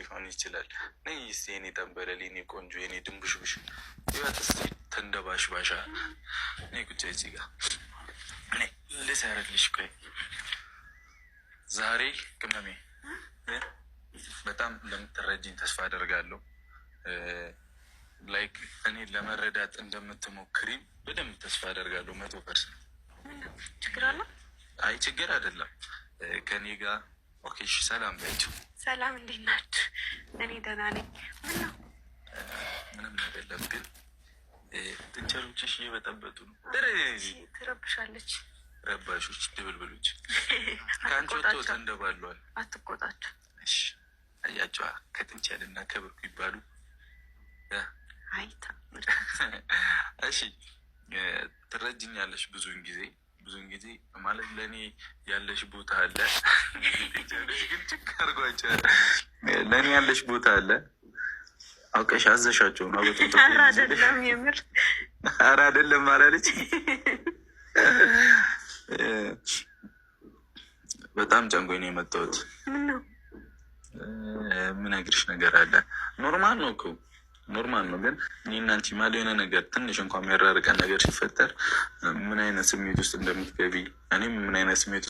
ሊሆን ይችላል። ነይ እስኪ የኔ ጠንበለል፣ የኔ ቆንጆ፣ የኔ ድንቡሽቡሽ ይወት እስኪ ተንደባሽባሻ። ነይ ቁጭ እዚህ ጋር ልሰራልሽ። ቆይ ዛሬ ቅመሜ በጣም እንደምትረጂኝ ተስፋ አደርጋለሁ። ላይክ እኔ ለመረዳት እንደምትሞክሪም በደንብ ተስፋ አደርጋለሁ። 100%። ችግር አለ? አይ ችግር አይደለም። ከኔ ጋር ኦኬ። እሺ ሰላም በይው። ሰላም፣ እንዴት ናችሁ? እኔ ደህና ነኝ። ምን ነው? ምንም አይደለም፣ ግን ጥንቸሎችሽ እየበጠበጡ ነው። ትረብሻለች። ረባሾች፣ ድብልብሎች ከአንቺ ወጥቶ ተንደባለዋል። አትቆጣቸው። እሺ አያቸዋ ከጥንቸልና ከብርኩ ይባሉ። እሺ ትረጅኛለሽ። ብዙውን ጊዜ ማለት ለእኔ ያለሽ ቦታ አለ። ግን ችግር አድርጓቸዋል። ለእኔ ያለሽ ቦታ አለ። አውቀሽ አዘሻቸው ነው። ኧረ አይደለም፣ የምር ኧረ አይደለም አላለች። በጣም ጨንቆኝ ነው የመጣሁት። ምነው? ምነግርሽ ነገር አለ። ኖርማል ነው እኮ ኖርማል ነው። ግን እኔና አንቺ ማለ የሆነ ነገር ትንሽ እንኳን የሚያራርቀን ነገር ሲፈጠር ምን አይነት ስሜት ውስጥ እንደምትገቢ እኔም ምን አይነት ስሜት